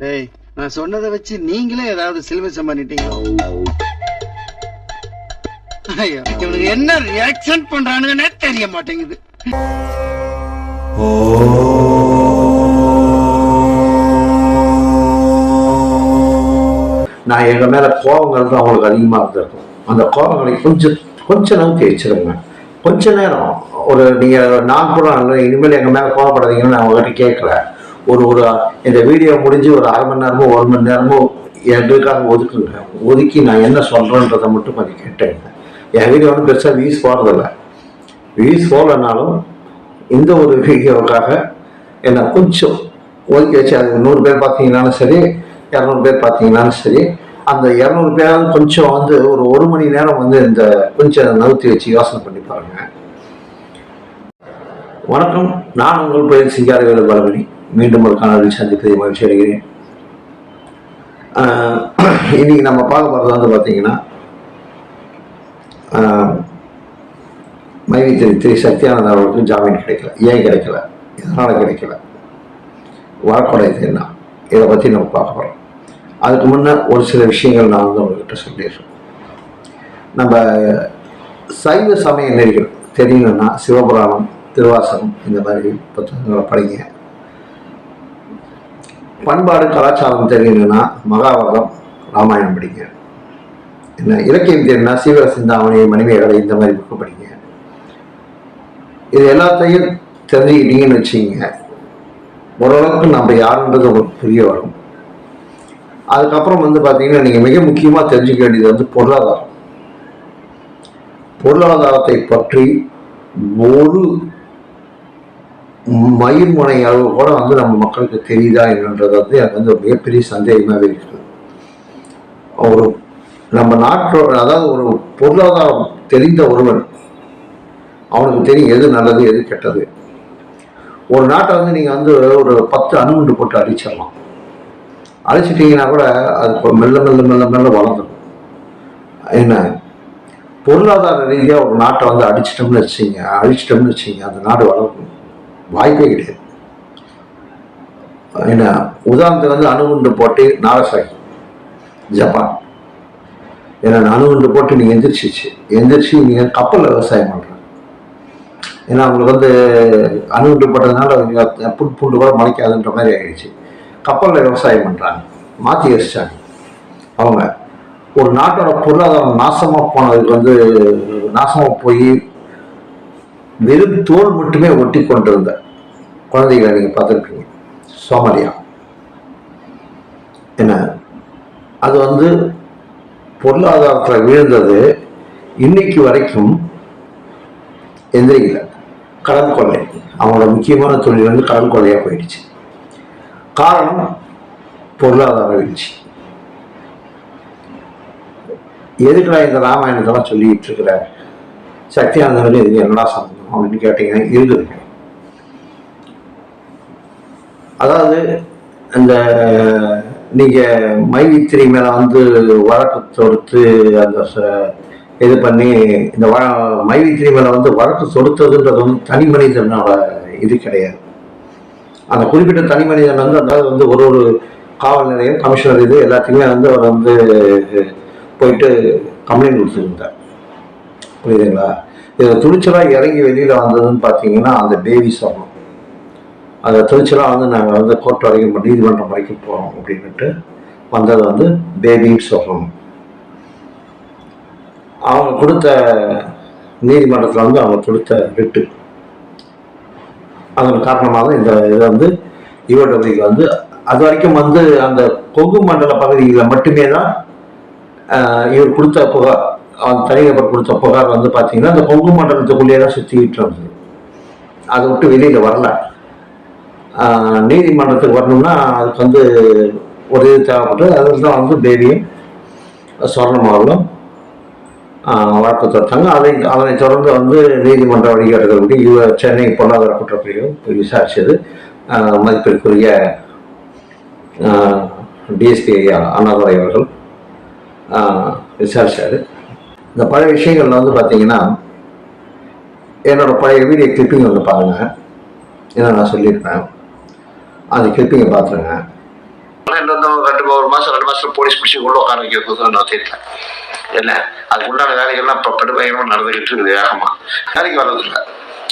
டேய், நான் சொன்னதை வச்சு நீங்களே ஏதாவது சிலுமிசம் பண்ணிட்டீங்களோ? ஐயோ, இவனுக்கு என்ன ரியாக்ஷன் பண்றானுங்கன்னே தெரிய மாட்டேங்குது. நான் எங்க மேல கோபங்கள் தான் அவங்களுக்கு அதிகமா இருந்திருக்கும். அந்த கோபங்களை கொஞ்ச நேரம் தேய்ச்சிருங்க. கொஞ்ச நேரம் ஒரு நீங்க நான் கூட இனிமேல் எங்க மேல கோபப்படாதீங்கன்னு நான் உங்ககிட்ட கேட்கல. ஒரு ஒரு இந்த வீடியோ முடிஞ்சு ஒரு அரை மணி நேரமோ 1 மணி நேரமோ எங்களுக்காக ஒதுக்குங்க. ஒதுக்கி நான் என்ன சொல்றேன்றதை மட்டும் கொஞ்சம் கேட்டேங்க. என் வீடியோ வந்து பெருசா வியூஸ் போடுறதில்லை. வியூஸ் போடலனாலும் இந்த ஒரு வீடியோவுக்காக என்ன கொஞ்சம் ஒதுக்கி வச்சு, அது 100 பேர் பார்த்தீங்கன்னாலும் சரி, 200 பேர் பார்த்தீங்கன்னாலும் சரி, அந்த 200 பேராவது கொஞ்சம் வந்து ஒரு மணி நேரம் வந்து இந்த கொஞ்சம் நகர்த்தி வச்சு யோசனை பண்ணி பாருங்க. வணக்கம், நான் உங்கள் பெயர் சிங்காரவேலு பாலமணி. மீண்டும் ஒரு காணொலியில் சந்திப்பதை மகிழ்ச்சி அடைகிறேன். இன்னைக்கு நம்ம பார்க்க போகிறது வந்து பார்த்தீங்கன்னா, மைவி திரு சத்யானந்தா அவர்களுக்கு ஜாமீன் கிடைக்கல. ஏன் கிடைக்கல, எதனால் கிடைக்கல, வழக்குடையது என்ன, இதை பற்றி நம்ம பார்க்க போகிறோம். அதுக்கு முன்னே ஒரு சில விஷயங்கள் நான் வந்து உங்கள்கிட்ட சொல்லிடுறேன். நம்ம சைவ சமய நெறிகள் தெரியணும்னா சிவபுராணம், திருவாசகம் இந்த மாதிரி புத்தகங்களை படிங்க. பண்பாடு கலாச்சாரம் தெரியணும்னா மகாபாரதம், ராமாயணம் படிங்க. என்ன இலக்கியம் தெரியணும்னா சீவக சிந்தாமணி, மணிமேகலை இந்த மாதிரி புக்கு படிங்க. இது எல்லாத்தையும் தெரிஞ்சுக்கிட்டீங்கன்னு வச்சுக்கிங்க, ஓரளவுக்கு நம்ம யாருன்றது உங்களுக்கு புரிய வரும். அதுக்கப்புறம் வந்து பார்த்தீங்கன்னா, நீங்கள் மிக முக்கியமாக தெரிஞ்சுக்க வேண்டியது வந்து பொருளாதாரம். பொருளாதாரத்தை பற்றி ஒரு மயிர்முனை அளவு கூட வந்து நம்ம மக்களுக்கு தெரியுதா என்னன்றது வந்து எனக்கு வந்து ஒரு மிகப்பெரிய சந்தேகமாகவே இருக்குது. ஒரு நம்ம நாட்டோட, அதாவது ஒரு பொருளாதாரம் தெரிந்த ஒருவன், அவனுக்கு தெரியும் எது நல்லது எது கெட்டது. ஒரு நாட்டை வந்து நீங்கள் வந்து ஒரு 10 அணுகுண்டு போட்டு அடிச்சிடலாம். அழிச்சிட்டிங்கன்னா கூட அது மெல்ல மெல்ல மெல்ல மெல்ல வளர்ந்துடும். என்ன பொருளாதார ரீதியாக ஒரு நாட்டை வந்து அழிச்சிட்டோம்னு வச்சுங்க, அந்த நாடு வளர்க்கணும் வாய்ப்பே கிடையாது. என்ன உதாரணத்துக்கு வந்து அணுகுண்டு போட்டு நாகசாகி ஜப்பான், ஏன்னா அணுகுண்டு போட்டு நீங்கள் எந்திரிச்சு நீங்கள் கப்பலில் விவசாயம் பண்ணுறாங்க. ஏன்னா அவங்களுக்கு வந்து அணுகுண்டு போட்டதுனால புண்டு கூட முளைக்காதுன்ற மாதிரி ஆகிடுச்சு. கப்பலில் விவசாயம் பண்ணுறாங்க, மாற்றி யோசிச்சாங்க. அவங்க ஒரு நாட்டோட பொருளாதாரம் நாசமாக போனதுக்கு வந்து நாசமாக போய் வெறும் தோல் மட்டுமே ஒட்டி கொண்டிருந்த குழந்தைகளை நீங்கள் பார்த்துருப்பீங்க. சோமாலியா என்ன அது வந்து பொருளாதாரத்தில் வீழ்ந்தது. இன்னைக்கு வரைக்கும் எந்திரிக்கல. கடல் கொள்ளை, அவங்களோட முக்கியமான தொழில் வந்து கடல் கொள்ளையாக போயிடுச்சு. காரணம் பொருளாதார வீழ்ச்சி. எதுக்குடா இந்த ராமாயணத்தெல்லாம் சொல்லிட்டு இருக்கிற சக்தியானந்தன், இதுக்கு என்னடா சம்பந்தம் அப்படின்னு கேட்டீங்கன்னா இருக்குதுங்க. அதாவது இந்த நீங்க மைவித்திரி மேல வந்து வழக்கு தொடுத்து அந்த இது பண்ணி, இந்த மைவித்திரி மேல வந்து வழக்கு தொடுத்ததுன்றது வந்து தனி மனிதனோட இது கிடையாது. அந்த குறிப்பிட்ட தனி மனிதன் வந்து அதாவது வந்து ஒரு காவல் நிலையம், கமிஷனர், இது எல்லாத்தையுமே வந்து அவர் வந்து போயிட்டு கம்ப்ளைண்ட் கொடுத்துருந்தார். புரியுதுங்களா? இதில் துணிச்சலாக இறங்கி வெளியில் வந்ததுன்னு பார்த்தீங்கன்னா அந்த பேபி சொல்லணும். அந்த துணிச்சலாக வந்து நாங்கள் வந்து கோர்ட் வரைக்கும் நீதிமன்றம் வரைக்கும் போகிறோம் அப்படின்ட்டு வந்தது வந்து பேபின்னு சொல்லணும். அவங்க கொடுத்த நீதிமன்றத்தில் வந்து அவங்க கொடுத்த ரிட்டு, அதன் காரணமாக இந்த இதை வந்து யுவடபிள்யூக்கு வந்து அது வரைக்கும் வந்து அந்த கொங்கு மண்டல பகுதிகளில் மட்டுமே தான் இவர் கொடுத்த புகார், அந்த தனிநபர் கொடுத்த புகார் வந்து பார்த்தீங்கன்னா அந்த கொங்கு மண்டலத்துக்குள்ளேயே தான் சுற்றிக்கிட்டு இருந்தது. அதை விட்டு வெளியில் வரல. நீதிமன்றத்துக்கு வரணும்னா அதுக்கு வந்து ஒரு இது தேவைப்பட்டு, அதில் தான் வந்து பேபியும் சொர்ணமாவலும் வழக்கு தொடுத்தாங்க. அதனை தொடர்ந்து வந்து நீதிமன்ற வழிகாட்டுதல்படி சென்னை பொருளாதார குற்றப்பிரிவு விசாரித்தது. மதிப்பிற்குரிய டிஎஸ்பி அண்ணாதுரை அவர்கள் விசாரிச்சாரு. இந்த பழைய விஷயங்கள்ல வந்து பார்த்தீங்கன்னா, என்னோட பழைய வீடியோ கிளிப்பிங் வந்து பாருங்க, ஏன்னா நான் சொல்லியிருப்பேன். அந்த கிளிப்பிங்கை பார்த்துருங்க. போனாங்கன்னா இன்னும் 1 மாசம் 2 மாசத்துல போலீஸ் பிடிச்சி உள்ள உட்கார வைக்கிறது நான் தெரியல. என்ன அதுக்குண்டான வேலைகள்லாம் இப்போ படுபயங்கரமாக நடந்துகிட்டு இருக்குது. வேகமா வேலைக்கு வர்றதில்லை.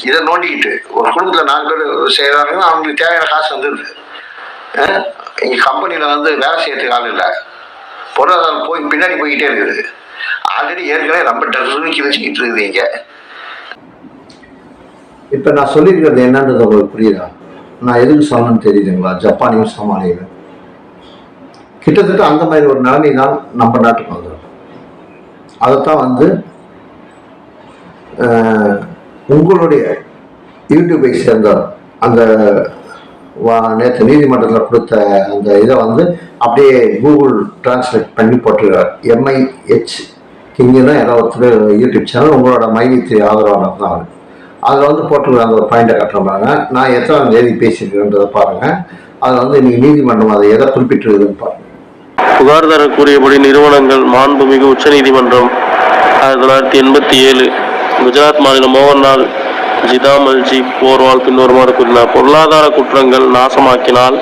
இதை நோண்டிக்கிட்டு ஒரு குடும்பத்தில் 4 பேர் செய்கிறாங்கன்னா அவங்களுக்கு தேவையான காசு வந்துடுது. இங்கே கம்பெனியில் வந்து வேலை செய்யறதுக்கு ஆள் இல்லை, பொருளாதாரம் போய் பின்னாடி போய்கிட்டே இருக்குது. ஆல்ரெடி ஏற்கனவே ரொம்ப டெர்மிக்கி வச்சுக்கிட்டு இருக்குது இங்கே. இப்போ நான் சொல்லியிருக்கிறது என்னன்றது உங்களுக்கு புரியுதா? நான் எதுக்கு சொன்னேன்னு தெரியுதுங்களா? ஜப்பானையும் சோமாலியும் கிட்டத்தட்ட அந்த மாதிரி ஒரு நிலைமை தான் நம்ம நாட்டுக்கு வந்துடும். அதைத்தான் வந்து உங்களுடைய யூடியூபை சேர்ந்த அந்த நேற்று நீதிமன்றத்தில் கொடுத்த அந்த இதை வந்து அப்படியே கூகுள் டிரான்ஸ்லேட் பண்ணி போட்டுருக்கார். MIH கிங்குன்னா ஏதோ ஒருத்தர் யூடியூப் சேனல், உங்களோட மைவித்திரி ஆதரவாளர் தான் அவர். அதில் வந்து போட்டுருக்க அந்த ஒரு பாயிண்டை கட்டுறாங்க. நான் எத்தனை தேதி பேசியிருக்கிறேன்றதை பாருங்கள். அதில் வந்து இன்னைக்கு நீதிமன்றம் அதை எதை குறிப்பிட்டிருக்குதுன்னு பாருங்கள். புகார் தரக்கூடியபடி நிறுவனங்கள் மாண்புமிகு உச்சநீதிமன்றம் 1987 குஜராத் மாநிலம் மோகன்லால் ஜிதாமல்ஜி போர்வால் பின்வருமாறு கூறினார். பொருளாதார குற்றங்கள் நாசமாக்கினால்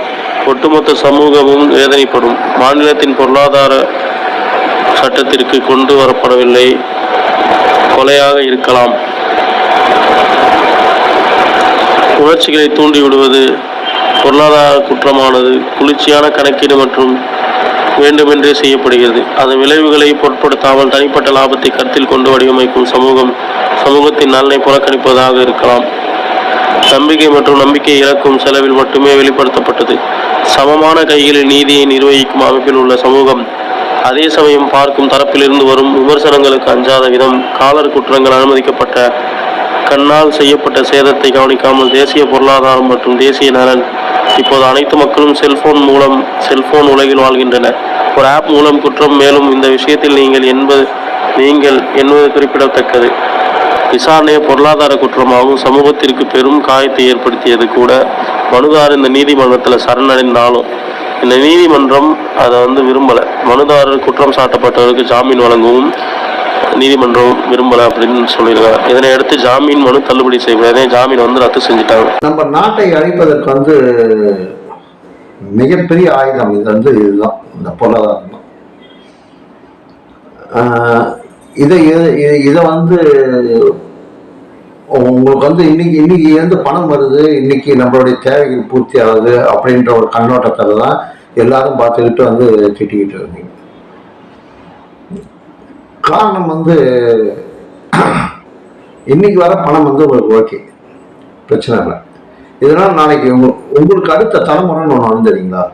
ஒட்டுமொத்த சமூகமும் வேதனைப்படும். மாநிலத்தின் பொருளாதார சட்டத்திற்கு கொண்டு வரப்படவில்லை, கொலையாக இருக்கலாம். உணர்ச்சிகளை தூண்டிவிடுவது பொருளாதார குற்றமானது குளிர்ச்சியான கணக்கீடு மற்றும் வேண்டுமென்றே செய்யப்படுகிறது. அதன் விளைவுகளை பொருட்படுத்தாமல் தனிப்பட்ட லாபத்தை கருத்தில் கொண்டு வடிவமைக்கும் சமூகத்தின் நலனை புறக்கணிப்பதாக இருக்கலாம். நம்பிக்கை மற்றும் நம்பிக்கை இழக்கும் செலவில் மட்டுமே வெளிப்படுத்தப்பட்டது. சமமான கைகளில் நீதியை நிர்வகிக்கும் அமைப்பில் உள்ள சமூகம் அதே சமயம் பார்க்கும் தரப்பிலிருந்து வரும் விமர்சனங்களுக்கு அஞ்சாத விதம் காலர் குற்றங்கள் அனுமதிக்கப்பட்ட கண்ணால் செய்யப்பட்ட சேதத்தை கவனிக்காமல் தேசிய பொருளாதாரம் மற்றும் தேசிய நலன். இப்போது அனைத்து மக்களும் செல்போன் உலகில் வாழ்கின்றனர். ஒரு ஆப் மூலம் குற்றம். மேலும் இந்த விஷயத்தில் நீங்கள் என்பது குறிப்பிடத்தக்கது. விசாரணை பொருளாதார குற்றமாகவும் சமூகத்திற்கு பெரும் காயத்தை ஏற்படுத்தியது கூட. மனுதாரர் இந்த நீதிமன்றத்தில் சரணடைந்தாலும் இந்த நீதிமன்றம் அதை விரும்பலை. மனுதாரர் குற்றம் சாட்டப்பட்டவருக்கு ஜாமீன் வழங்கவும் நீதிமன்றம் விரும்பலை அப்படின்னு சொல்லியிருக்காங்க. இதனை அடுத்து ஜாமீன் மனு தள்ளுபடி செய்யப்படாதே, ஜாமீன் ரத்து செஞ்சுட்டாங்க. நம்ம நாட்டை அழிப்பதற்கு மிகப்பெரிய ஆயுதம் இது இதுதான், இந்த பொருளாதாரம் தான். இதை உங்களுக்கு இன்னைக்கு பணம் வருது, இன்னைக்கு நம்மளுடைய தேவைகள் பூர்த்தி ஆகுது அப்படின்ற ஒரு கண்ணோட்டத்தில் தான் எல்லாரும் பார்த்துக்கிட்டு திட்டிக்கிட்டு இருந்தீங்க. காரணம் இன்னைக்கு வர பணம் உங்களுக்கு ஓகே, பிரச்சனை இல்லை. இதனால் நாளைக்கு உங்களுக்கு அடுத்த தலைமுறைன்னு ஒன்று வந்துடுறீங்களா?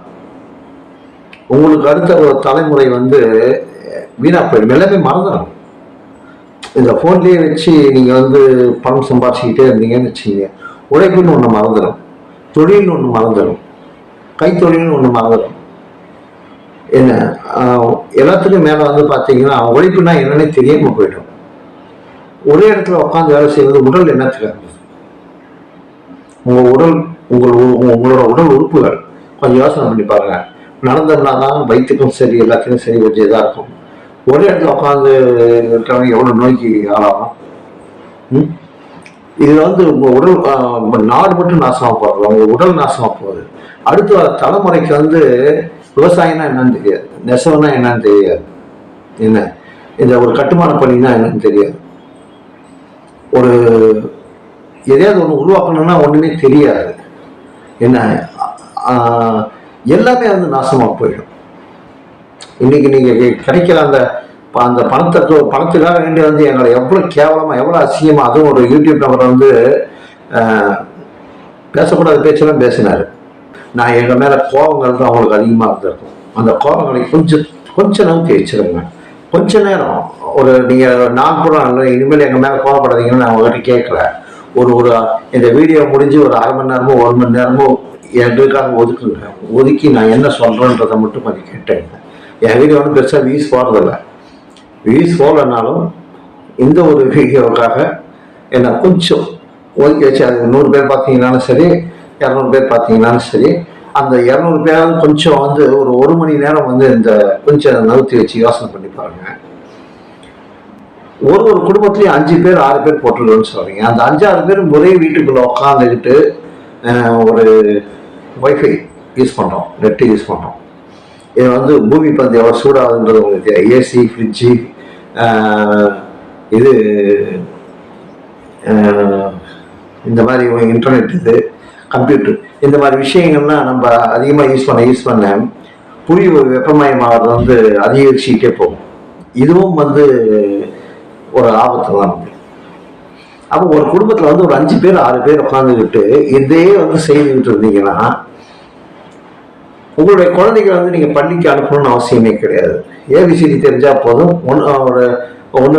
உங்களுக்கு அடுத்த ஒரு தலைமுறை வீணா போயிடும், எல்லாமே மறந்துடும். இந்த ஃபோன்லேயே வச்சு நீங்கள் பணம் சம்பாதிச்சுக்கிட்டே இருந்தீங்கன்னு வச்சுக்கிங்க, உழைப்புன்னு ஒன்று மறந்துடும், தொழில்னு ஒன்று மறந்துடும், கைத்தொழில்னு ஒன்று மறந்துடும். என்ன எல்லாத்துக்கும் மேலே பார்த்தீங்கன்னா உழைப்புனா என்னன்னே தெரியாமல் போயிடும். ஒரே இடத்துல உட்காந்து வேலை செய்வது உடல் என்னத்துக்கு இருந்தது? உங்களோட உடல் உறுப்புகள் கொஞ்சம் யோசனை பண்ணி பாருங்க. நடந்தோம்னா தான் வயிற்றுக்கும் சரி எல்லாத்துக்கும் சரி கொஞ்சம் இதாக இருக்கும். ஒரே இடத்துல உட்காந்து இருக்கிறவங்க எவ்வளோ நோய்க்கு ஆளாகும். இதில் உங்கள் உடல் நாடு மட்டும் நாசமாக போகிறது, உங்கள் உடல் நாசமாக போகுது. அடுத்த தலைமுறைக்கு விவசாயம்னா என்னன்னு தெரியாது, நெசவுனா என்னன்னு தெரியாது, என்ன இந்த ஒரு கட்டுமான பணினா என்னன்னு தெரியாது, ஒரு எதையாவது ஒன்று உருவாக்கணும்னா ஒன்றுமே தெரியாது. என்ன எல்லாமே நாசமாக போயிடும். இன்னைக்கு நீங்கள் கிடைக்கிற அந்த பணத்துக்காக வேண்டி எங்களை எவ்வளோ கேவலமாக எவ்வளோ அசிங்கமாக, அதுவும் ஒரு யூடியூப் நபர் பேசக்கூடாத பேச்செல்லாம் பேசினார். நான் எங்கள் மேலே கோபங்கள் தான் அவங்களுக்கு அதிகமாக இருந்திருக்கும். அந்த கோபங்களை கொஞ்சம் நோக்கி வச்சுருங்க. கொஞ்ச நேரம் நீங்கள் நான் கூட இனிமேல் எங்கள் மேலே கோபப்படாதீங்கன்னு நான் உங்கள்கிட்ட கேட்கல. ஒரு இந்த வீடியோ முடிஞ்சு ஒரு அரை மணி நேரமோ 1 மணி நேரமோ எங்களுக்காக ஒதுக்குங்க. ஒதுக்கி நான் என்ன சொல்கிறேன்றதை மட்டும் கொஞ்சம் கேட்டேங்க. என் வீடியோ பெருசாக வியூஸ் போகிறதில்ல. வியூஸ் போகலனாலும் இந்த ஒரு வீடியோவுக்காக என்னை கொஞ்சம் ஒதுக்கி வச்சு, அது 100 பேர் பார்த்தீங்கன்னாலும் சரி, 200 பேர் பார்த்தீங்கன்னாலும் சரி, அந்த 200 பேராவது கொஞ்சம் ஒரு 1 மணி நேரம் இந்த கொஞ்சம் நகர்த்தி வச்சு யோசனை பண்ணி பாருங்க. ஒரு குடும்பத்துலேயும் 5 பேர் 6 பேர் போட்டுருக்கோன்னு சொல்றீங்க. அந்த 5-6 பேர் ஒரே வீட்டுக்குள்ள உட்காந்துக்கிட்டு ஒரு வைஃபை யூஸ் பண்ணுறோம், நெட்டு யூஸ் பண்ணுறோம். இது வந்து பூமி பந்து எவ்வளோ சூடாகுதுன்றது உங்களுக்கு தெரியும். ஏசி, ஃப்ரிட்ஜு, இது இந்த மாதிரி இன்டர்நெட், இது கம்ப்யூட்டர், இந்த மாதிரி விஷயங்கள்லாம் நம்ம அதிகமாக யூஸ் பண்ண புவி வெப்பமயமாகிறது வந்து அதிகரிச்சுக்கிட்டே போகும். இதுவும் வந்து ஒரு ஆபத்து தான். அப்போ ஒரு குடும்பத்தில் வந்து ஒரு 5 பேர் 6 பேர் உட்காந்துக்கிட்டு இதே வந்து செய்துக்கிட்டு இருந்தீங்கன்னா உங்களுடைய குழந்தைகளை வந்து நீங்கள் பள்ளிக்கு அனுப்பணும்னு அவசியமே கிடையாது. ஏபிசிடி தெரிஞ்சால் போதும். அதாவது 1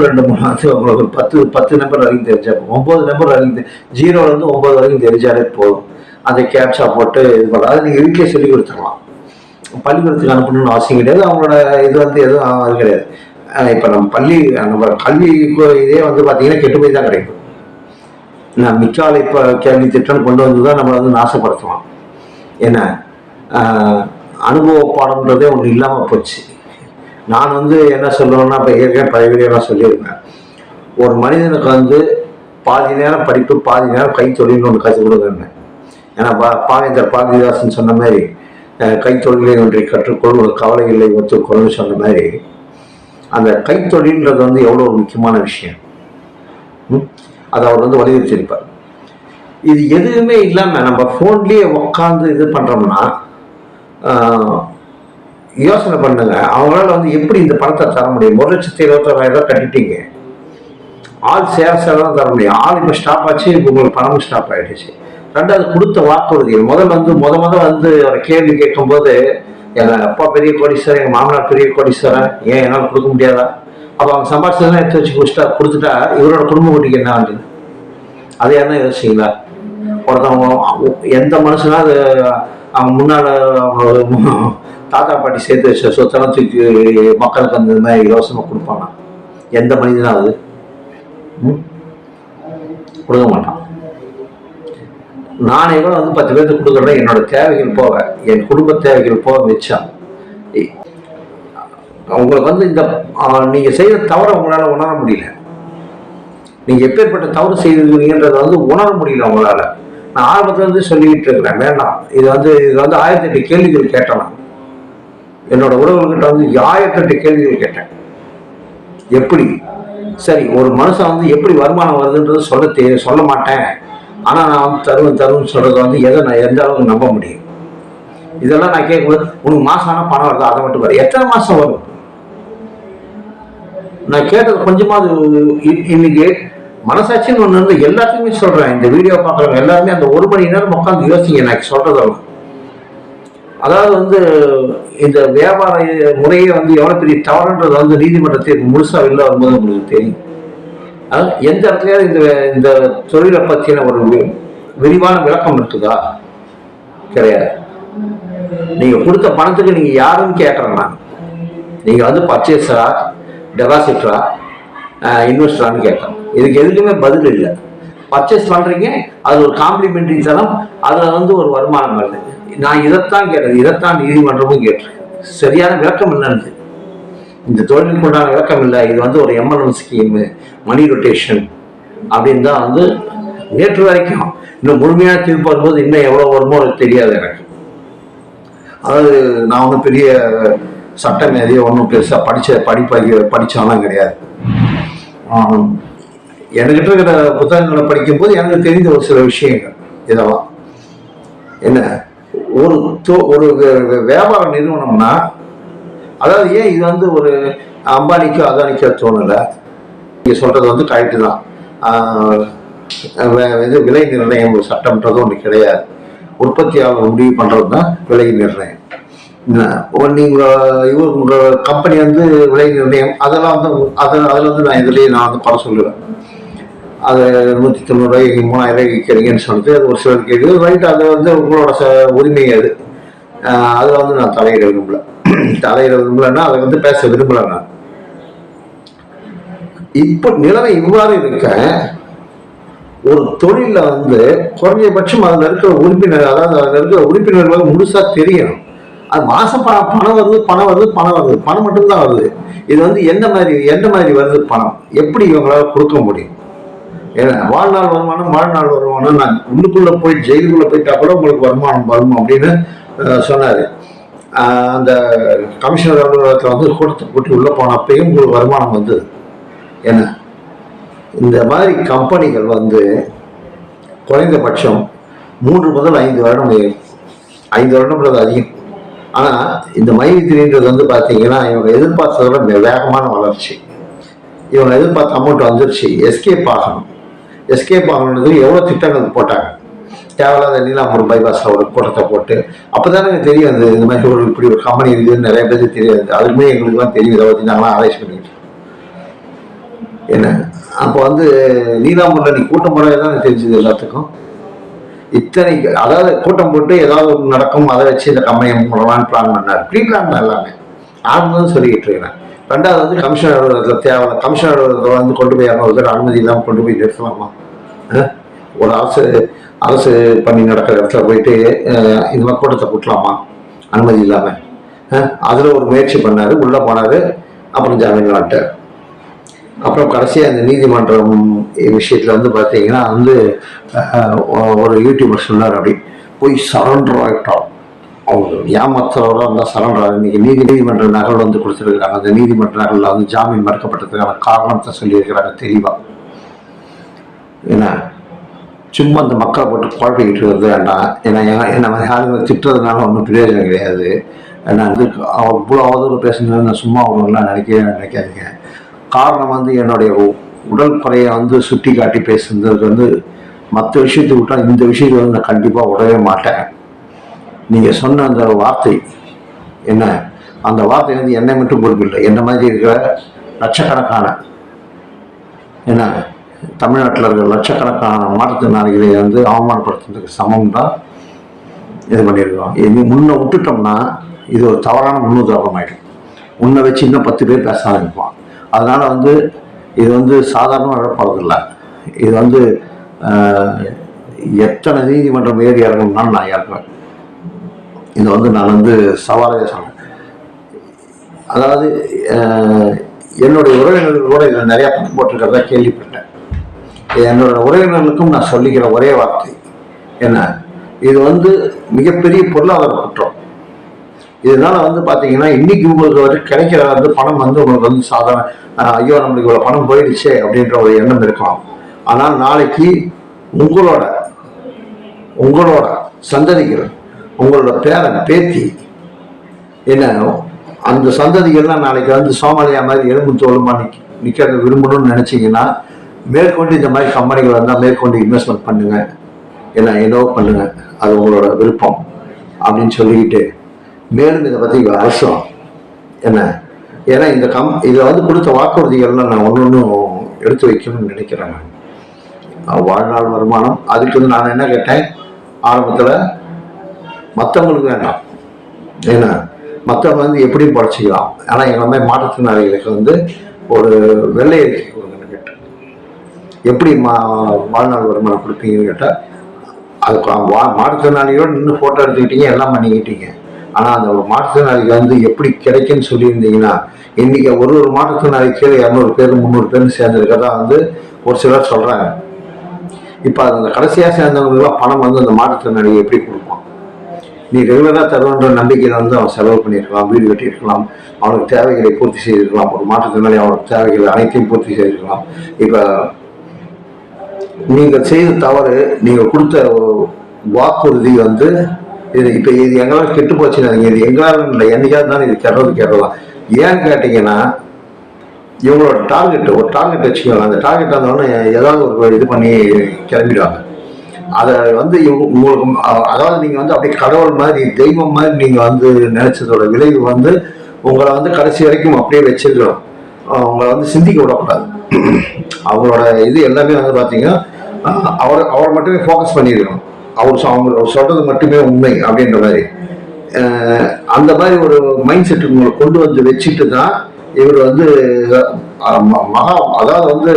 2 3 உங்களுக்கு 10 நம்பர் வரைக்கும் தெரிஞ்சா போதும். 9 நம்பர் வரைக்கும் 0லேருந்து 9 வரைக்கும் தெரிஞ்சாலே போதும். அந்த கேப்சா போட்டு இது பண்ணலாம். அதை நீங்கள் வீட்டிலே சொல்லி கொடுத்துடலாம். பள்ளிக்கூடத்துக்கு அனுப்பணும்னு அவசியம் கிடையாது. அவங்களோட இது வந்து எதுவும் அது கிடையாது. இப்போ நம்ம கல்வி இதே வந்து பார்த்தீங்கன்னா கெட்டு போய் தான் கிடைக்கும். மிக்கால இப்போ கேள்வி திட்டம் கொண்டு வந்து தான் நம்ம வந்து நாசப்படுத்தலாம். என்ன அனுபவ பாடம்ன்றதே ஒன்று இல்லாமல் போச்சு. நான் வந்து என்ன சொல்லுவேன்னா, இப்போ ஏற்கனவே பழைய சொல்லியிருக்கேன். ஒரு மனிதனுக்கு வந்து பாதி நேரம் படிப்பு, பாதி நேரம் கைத்தொழில்னு ஒன்று கற்றுக் கொடுங்க. ஏன்னா பாவேந்தர் பாரதிதாசன் சொன்ன மாதிரி கைத்தொழிலை ஒன்றை கற்றுக்கொள், ஒரு கவலை இல்லை ஒத்துக்கொள்னு சொன்ன மாதிரி அந்த கைத்தொழில்ன்றது வந்து எவ்வளோ ஒரு முக்கியமான விஷயம். அதை அவர் வந்து வலியுறுத்தியிருப்பார். இது எதுவுமே இல்லாமல் நம்ம ஃபோன்லேயே உட்காந்து இது பண்ணுறோம்னா யோசனை பண்ணுங்க, அவங்களால வந்து எப்படி இந்த பணத்தை தர முடியும்? 1,21,000 கட்டிட்டீங்க, ஆள் சேர தான் தர முடியும். ஆள் இப்போ ஸ்டாப் ஆச்சு, இப்போ உங்களுக்கு பணமும் ஸ்டாப் ஆகிடுச்சு. ரெண்டாவது கொடுத்த வாக்குறுதிகள். முத வந்து அவரை கேள்வி கேட்கும்போது எங்கள் அப்பா பெரிய கோடீஸ்வரன், எங்கள் மாமனார் பெரிய கோடீஸ்வரன், ஏன் என்னால் கொடுக்க முடியாதா? அப்போ அவங்க சம்பாதிச்சதெல்லாம் எடுத்து வச்சு கொடுத்துட்டா இவரோட குடும்ப குட்டிக்கு என்ன ஆகுது? அது என்ன யோசிச்சிங்களா? ஒருத்தவங்க எந்த மனுஷனா அது அவங்க முன்னால் அவங்க தாத்தா பாட்டி சேர்த்து வச்ச சொத்தெல்லாம் தூக்கி மக்களுக்கு அந்த மாதிரி யோசனை கொடுப்பாங்க? எந்த மனிதனாவது கொடுக்க மாட்டான். நானே கூட வந்து 10 பேருக்கு கொடுக்குறேன், என்னோட தேவைகள் போக, என் குடும்ப தேவைகள் போக மிச்சம். உங்களுக்கு வந்து இந்த நீங்க செய்த தவறை உங்களால உணர முடியல. நீங்க எப்பேற்பட்ட தவறு செய்திருக்கீங்கன்றத வந்து உணர முடியல உங்களால. நான் ஆரம்பத்துல இருந்து சொல்லிக்கிட்டு இருக்கிறேன், வேண்டாம். இது வந்து 1008 கேள்விகள் கேட்டேன். நான் என்னோட உறவுகிட்ட வந்து 1008 கேள்விகள் கேட்டேன். எப்படி சரி ஒரு மனுஷன் வந்து எப்படி வருமானம் வருதுன்றது சொல்ல மாட்டேன், ஆனா நான் வந்து தருவேன்னு சொல்றத வந்து நான் எந்த அளவுக்கு நம்ப முடியும்? இதெல்லாம் நான் கேட்கும்போது உனக்கு மாசம் ஆனா பணம் வருது, அதை மட்டும் வரும். எத்தனை மாசம் வரும்? நான் கேட்டது கொஞ்சமாவது இன்னைக்கு மனசாட்சின்னு ஒண்ணு வந்து எல்லாத்தையுமே சொல்றேன். இந்த வீடியோ பார்க்குறவங்க எல்லாருமே அந்த 1 மணி நேரம் உட்காந்து யோசிங்க நான் சொல்றதெல்லாம். அதாவது வந்து இந்த வியாபார முறையே வந்து எவ்வளவு பெரிய தவறுன்றது வந்து நீதிமன்றத்திற்கு முழுசா வெளில வரும்போது உங்களுக்கு தெரியும். எந்த இடத்துலயாவது இந்த தொழிலை பற்றின ஒரு விரிவான விளக்கம் இருக்குதா? கிடையாது. நீங்க கொடுத்த பணத்துக்கு நீங்க யாருன்னு கேட்கறேன்னா, நீங்க வந்து பர்ச்சேஸரா, டெபாசிட்டரா, இன்வெஸ்டரான்னு கேட்கறோம். இதுக்கு எதுக்குமே பதில் இல்லை. பர்ச்சேஸ் பண்றீங்க, அது ஒரு காம்ப்ளிமெண்டரி தரம், அதுல வந்து ஒரு வருமானம் வருது. நான் இதைத்தான் கேட்டது, இதைத்தான் நீதிமன்றமும் கேட்டிருக்கேன். சரியான விளக்கம் என்னன்னு இந்த தொழிலுக்கு உண்டான விளக்கம் இல்லை. இது வந்து ஒரு எம்எல்எம் ஸ்கீமு, மணி ரொட்டேஷன் அப்படின்னு தான் வந்து நேற்று வரைக்கும். இன்னும் முழுமையான தீர்ப்பு வரும்போது இன்னும் எவ்வளோ வருமோ எனக்கு தெரியாது எனக்கு. அதாவது நான் ஒன்றும் பெரிய சட்டம் எதையோ ஒன்றும் பெருசாக படித்தாலும் கிடையாது. என்கிட்ட இருக்கிற புத்தகங்களை படிக்கும்போது எனக்கு தெரிந்த ஒரு சில விஷயங்கள் இதெல்லாம். என்ன ஒரு வியாபார நிறுவனம்னா, அதாவது ஏன் இது வந்து ஒரு அம்பானிக்கோ அதானிக்கோ தோணலை. நீங்கள் சொல்றது வந்து கரெக்டு தான். இது விலை நிர்ணயம் சட்டம்ன்றது ஒன்று கிடையாது. உற்பத்தியாளர் முடிவு பண்ணுறது தான் விலை நிர்ணயம். உங்க கம்பெனி வந்து விலை நிர்ணயம் அதெல்லாம் வந்து அதில் வந்து நான் இதுலேயே நான் வந்து பல சொல்லுவேன். அது 190 ரூபாய்க்கு 3000 ரூபாய்க்கு விற்கிறீங்கன்னு சொல்லிட்டு அது ஒரு சிலர் கேட்குது. ரைட், அது வந்து உங்களோட உரிமை. அது அதில் வந்து நான் தலையிட விரும்பலன்னா அதை வந்து பேச விரும்பல. நான் இப்போ நிலைமை இவ்வாறு இருக்க, ஒரு தொழில வந்து குறைஞ்சபட்சம் அதுல இருக்கிற உறுப்பினர், அதாவது அதுல இருக்கிற உறுப்பினர்கள் முழுசா தெரியணும். அது மாசம் பணம் வருது, பணம் மட்டும்தான் வருது. இது வந்து எந்த மாதிரி வருது பணம், எப்படி இவங்களால கொடுக்க முடியும்? ஏன்னா வாழ்நாள் வருமானம் நான் உள்ளுக்குள்ள போய் ஜெயிலுக்குள்ள போயிட்டா கூட உங்களுக்கு வருமானம் வரும் அப்படின்னு சொன்னாரு. அந்த கமிஷனர் அலுவலகத்தில் வந்து கூட்டத்தை கூட்டி உள்ளே போனப்பையும் உங்களுக்கு வருமானம் வந்தது. என்ன இந்த மாதிரி கம்பெனிகள் வந்து குறைந்தபட்சம் 3 முதல் 5 வருடம் 5 வருடம்ன்றது அதிகம். ஆனால் இந்த மைவித்திரின்றது வந்து பார்த்தீங்கன்னா இவங்க எதிர்பார்த்ததை விட வேகமான வளர்ச்சி. இவங்க எதிர்பார்த்த அமௌண்ட் வந்துருச்சு, எஸ்கேப் ஆகணும். எஸ்கேப் ஆகணுன்றதுக்கு எவ்வளோ திட்டங்கள் போட்டாங்க. தேவையில்லாத நீலாம்பூர் பைபாஸில் ஒரு கூட்டத்தை போட்டு அப்போ தானே எனக்கு தெரியும் அது இந்த மாதிரி இப்படி ஒரு கம்பெனி இருக்குதுன்னு நிறைய பேருக்கு தெரியாது. அதுக்குமே எங்களுக்குலாம் தெரியும். இதை பற்றி நாங்களாம் ஆராய்ச்சி பண்ணிக்கிட்டு என்ன அப்போ வந்து நீலாம்பூரில் நீ கூட்டம் போட தான் தெரிஞ்சது எல்லாத்துக்கும். இத்தனை அதாவது கூட்டம் போட்டு ஏதாவது ஒன்று நடக்கும், அதை வச்சு இந்த கம்பெனியை மூடலான்னு பிளான் பண்ணார். ப்ரீ பிளான் தான் எல்லாமே. ஆரம்பம் சொல்லிக்கிட்டு இருக்கிறேன். ரெண்டாவது வந்து கமிஷனர் அலுவலகத்தில் தேவை. கமிஷனர் அலுவலகத்தில் வந்து கொண்டு போய் அங்கே அனுமதி இல்லாமல் கொண்டு போய் நிறுத்தலாமா? ஒரு அரசு பண்ணி நடக்கிற இடத்துல போயிட்டு இந்த மாதிரி கூட்டத்தை கூட்டலாமா அனுமதி இல்லாமல்? அதில் ஒரு முயற்சி பண்ணார், உள்ளே போனார், அப்புறம் ஜாமீன் வந்துட்டார். அப்புறம் கடைசியாக இந்த நீதிமன்றம் விஷயத்தில் வந்து பார்த்தீங்கன்னா வந்து ஒரு யூடியூபர் சொன்னார், அப்படி போய் சரண்டர் ஆகிட்டோம். அவங்க ஏமாத்துறவராக இருந்தால் சரண்டர். இன்னைக்கு நீதிமன்ற நகல் வந்து கொடுத்துருக்குறாங்க. அந்த நீதிமன்ற நகலில் வந்து ஜாமீன் மறுக்கப்பட்டதுக்கான காரணத்தை சொல்லியிருக்கிறாங்க தெளிவாக. ஏன்னா சும்மா அந்த மக்களை போட்டு குழப்பிக்கிட்டு இருக்கிறது வேண்டாம். ஏன்னா என்ன யாருங்க திட்டுறதுனால ஒன்றும் பிரயோஜனம் கிடையாது. ஏன்னா வந்து அவ்வளோ அவதூறு பேசுனது நான் சும்மா ஒன்றுலாம் நினைக்காதீங்க. காரணம் வந்து என்னுடைய உடல் குறையை வந்து சுட்டி காட்டி பேசுனதுக்கு வந்து மற்ற விஷயத்தை விட்டால் இந்த விஷயத்தை வந்து நான் கண்டிப்பாக விடவே மாட்டேன். நீங்கள் சொன்ன அந்த வார்த்தை என்ன, அந்த வார்த்தை வந்து என்னை மட்டும் பொறுப்பில்லை, என்ன மாதிரி இருக்கிற லட்சக்கணக்கான என்ன தமிழ்நாட்டில் இருக்கிற லட்சக்கணக்கான மாற்றுத்திறனாளிகளை வந்து அவமானப்படுத்துறதுக்கு சமம் தான் இது பண்ணியிருக்கோம். இது முன்ன விட்டுட்டோம்னா இது ஒரு தவறான முன்னுதாரணம் ஆகிடும். முன்ன வச்சு இன்னும் 10 பேர் பேச ஆரம்பிப்பான். அதனால் வந்து இது வந்து சாதாரணமாக இழப்பறதில்லை. இது வந்து எத்தனை நீதிமன்றம் ஏறி இறங்கணும்னாலும் நான் இறக்குவேன். இதை வந்து நான் வந்து சவாலாக சொல்கிறேன். அதாவது என்னுடைய உறவினர்கள் கூட இதில் நிறையா பணம் போட்டிருக்கிறதா கேள்விப்பட்டேன். என்னோட உறவினர்களுக்கும் நான் சொல்லிக்கிற ஒரே வார்த்தை என்ன, இது வந்து மிகப்பெரிய பொருளாதார குற்றம். இதனால வந்து பார்த்தீங்கன்னா இன்னைக்கு உங்களுக்கு வந்து கிடைக்கிற வந்து பணம் வந்து உங்களுக்கு வந்து சாதாரண ஐயோ நம்மளுக்கு இவ்வளோ பணம் போயிடுச்சே அப்படின்ற ஒரு எண்ணம் இருக்கலாம். ஆனால் நாளைக்கு உங்களோட சந்ததிகள், உங்களோட பேரன் பேத்தி என்ன அந்த சந்ததிகள்லாம் நாளைக்கு வந்து சோமாலியா மாதிரி எலும்பு தோலுமா நிற்கிறத விரும்பணும்னு நினச்சிங்கன்னா மேற்கொண்டு இந்த மாதிரி கம்பெனிகள் வந்தால் மேற்கொண்டு இன்வெஸ்ட்மெண்ட் பண்ணுங்க, என்னவோ பண்ணுங்க, அது உங்களோட விருப்பம் அப்படின்னு சொல்லிக்கிட்டு மேலும் இதை பற்றி அரசும் என்ன ஏன்னா இதை வந்து கொடுத்த வாக்குறுதிகள்லாம் நான் ஒன்றும் எடுத்து வைக்கணும்னு நினைக்கிறேன். வாழ்நாள் வருமானம் அதுக்கு வந்து நான் என்ன கேட்டேன் ஆரம்பத்தில், மற்றவங்களுக்கு வேண்டாம், ஏன்னா மற்றவங்க வந்து எப்படியும் படைச்சிக்கலாம். ஆனால் எங்கள் மாதிரி மாற்றுத்திறனாளிகளுக்கு வந்து ஒரு வெள்ளை அறிக்கை கொடுங்கன்னு கேட்டேன். எப்படி வாழ்நாள் வருமானம் கொடுப்பீங்கன்னு கேட்டால், அதுக்கு மாற்றுத்திறனாளியோடு நின்று ஃபோட்டோ எடுத்துக்கிட்டீங்க, எல்லாம் பண்ணிக்கிட்டீங்க. ஆனால் அந்த ஒரு மாற்றுத்திறனாளிக்கு வந்து எப்படி கிடைக்குன்னு சொல்லியிருந்தீங்கன்னா, இன்றைக்கி ஒரு மாற்றுத்திறனாளி கீழே 200 பேர் 300 பேர்னு சேர்ந்துருக்கதா வந்து ஒரு சிலர் சொல்கிறாங்க. இப்போ அந்த கடைசியாக சேர்ந்தவங்களுக்குலாம் பணம் வந்து அந்த மாற்றுத்திறனாளியை எப்படி கொடுப்பான்? நீ ரெகுலராக தருவன்ற நம்பிக்கையில் வந்து அவன் செலவு பண்ணியிருக்கலாம், வீடு கட்டியிருக்கலாம், அவனுக்கு தேவைகளை பூர்த்தி செய்திருக்கலாம். ஒரு மாற்றுத்திறனாளி அவனுக்கு தேவைகள் அனைத்தையும் பூர்த்தி செய்திருக்கலாம். இப்போ நீங்கள் செய்த தவறு, நீங்கள் கொடுத்த வாக்குறுதி வந்து இது எங்களால் கெட்டு போச்சுன்னா, இது எங்களால் இல்லை, என்னைக்காவது தான் இது கெடுறதான். ஏன்னு கேட்டிங்கன்னா, இவங்களோட ஒரு டார்கெட் வச்சுக்கலாம். அந்த டார்கெட் வந்தோடனே ஏதாவது ஒரு இது பண்ணி கிளம்பிடுவாங்க. அதை வந்து உங்களுக்கு அதாவது நீங்கள் வந்து அப்படியே கடவுள் மாதிரி தெய்வம் மாதிரி நீங்கள் வந்து நினைச்சதோட விளைவு வந்து உங்களை வந்து கடைசி வரைக்கும் அப்படியே வச்சிருக்கணும். உங்களை வந்து சிந்திக்க விடக்கூடாது. அவங்களோட இது எல்லாமே வந்து பார்த்தீங்கன்னா அவரை மட்டுமே ஃபோக்கஸ் பண்ணியிருக்கணும். அவங்க சொல்றது மட்டுமே உண்மை அப்படின்ற மாதிரி அந்த மாதிரி ஒரு மைண்ட் செட்டுக்கு உங்களை கொண்டு வந்து வச்சுட்டு தான் இவர் வந்து அதாவது வந்து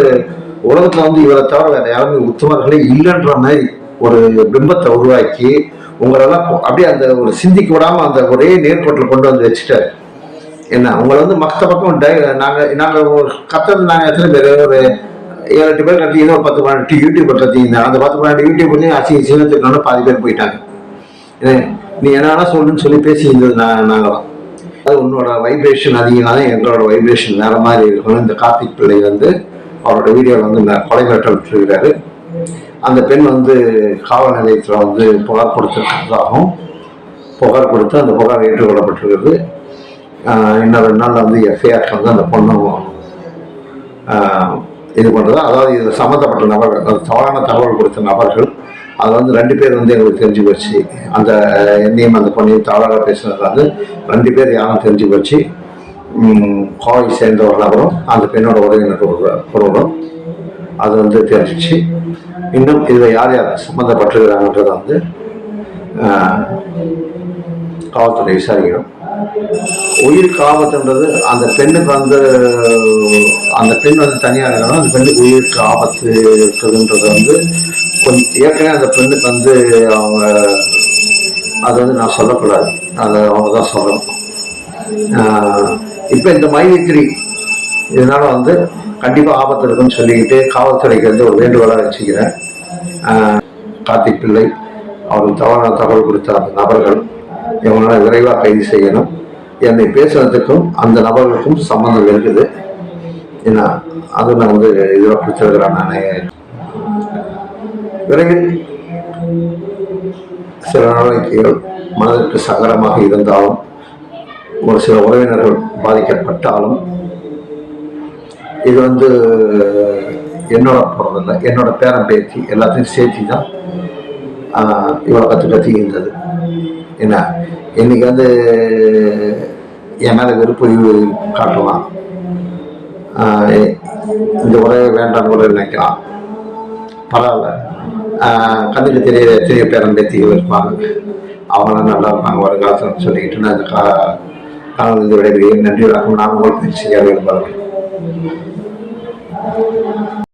உலகத்தில் வந்து இவரை தவிர வேற யாருமே உத்தமர்களே இல்லைன்ற மாதிரி ஒரு பிம்பத்தை உருவாக்கி உங்களெல்லாம் அப்படியே அந்த ஒரு சிந்திக்க விடாமல் அந்த ஒரே நேர்கோட்டில் கொண்டு வந்து வச்சுட்டாரு. என்ன உங்களை வந்து மற்ற பக்கம் நாங்கள் கத்துறது நாங்கள் எத்தனை பேர் ஒரு 7-8 பேர் கட்டி ஒரு 10-12 யூடியூபர் கட்டியிருந்தாங்க. அந்த 10-12 யூடியூபர்லையும் சின்னத்துக்கு பாதி பேர் போயிட்டாங்க. நீ என்னன்னா சொல்லுன்னு சொல்லி பேசியிருந்தது நாங்களாம். அது உன்னோட வைப்ரேஷன் அதிகமாக எங்களோட வைப்ரேஷன் வேற மாதிரி இருக்கணும். இந்த கார்த்திக் பிள்ளை வந்து அவரோட வீடியோவில் வந்து கொலை மிரட்டல் விட்டுருக்கிறாரு. அந்த பெண் வந்து காவல் நிலையத்தில் வந்து புகார் கொடுத்துருக்கிறதாகவும், புகார் கொடுத்து அந்த புகார் ஏற்றுக்கொள்ளப்பட்டிருக்கிறது. இன்னும் 2 நாளில் வந்து எஃப்ஐஆர் வந்து அந்த பொண்ணும் இது பண்ணுறது. அதாவது இதில் சம்மந்தப்பட்ட நபர்கள், அது தவறான தகவல் கொடுத்த நபர்கள், அது வந்து 2 பேர் வந்து எங்களுக்கு தெரிஞ்சு போச்சு. அந்த என்னையும் அந்த பொண்ணையும் தவறாக பேசுனது வந்து 2 பேர் யாரும் தெரிஞ்சு போச்சு. கோவை சேர்ந்த ஒரு நபரும் அந்த பெண்ணோட உறவினர் ஒருவரும் அது வந்து தெரிஞ்சிச்சு. இன்னும் இதில் யார் யார் சம்மந்தப்பட்டிருக்கிறாங்கன்றதை வந்து காவல்துறை விசாரிக்கணும். உயிருக்கு ஆபத்துன்றது அந்த பெண்ணுக்கு வந்து, அந்த பெண் வந்து தனியாக இருக்கணும். அந்த பெண்ணுக்கு உயிருக்கு ஆபத்து இருக்குதுன்றது வந்து கொஞ்சம் ஏற்கனவே அந்த பெண்ணுக்கு வந்து அவங்க அதை வந்து நான் சொல்லக்கூடாது, அதை அவங்க தான் சொல்லணும். இப்போ இந்த மைவித்திரி இதனால வந்து கண்டிப்பாக ஆபத்து இருக்குன்னு சொல்லிக்கிட்டு காவல்துறைக்கு வந்து ஒரு வேண்டுகோளாக வச்சுக்கிறேன். கார்த்திக் பிள்ளை அவருக்கு தவறான தகவல் கொடுத்த அந்த நபர்கள் இவங்களால விரைவாக கைது செய்யணும். என்னை பேசுறதுக்கும் அந்த நபர்களுக்கும் சம்பந்தம் இருக்குது. ஏன்னா அது நான் வந்து இதில் கொடுத்துருக்கிறேன். நான் விரைவில் சில நடவடிக்கைகள் மனதிற்கு சங்கடமாக இருந்தாலும், ஒரு சில உறவினர்கள் பாதிக்கப்பட்டாலும், இது வந்து என்னோட போறதில்லை, என்னோட பேரன் பேத்தி எல்லாத்தையும் சேர்த்தி தான் இவ்வளோ கத்தி இருந்தது. என்ன இன்னைக்கு வந்து என் மேலே வெறுப்பு காட்டலாம், இந்த உறவை வேண்டாம்னு கூட நினைக்கலாம். பரவாயில்ல, கண்ணுக்கு தெரிய பேரன் பேத்திகள் இருப்பாங்க, அவங்களாம் நல்லா இருப்பாங்க வருங்காலத்தில் சொல்லிக்கிட்டு நான் இந்த காலம் விடைபெறுகிறேன். நன்றி வணக்கம். நான் உங்கள் பேச்சு விரும்புகிறேன்.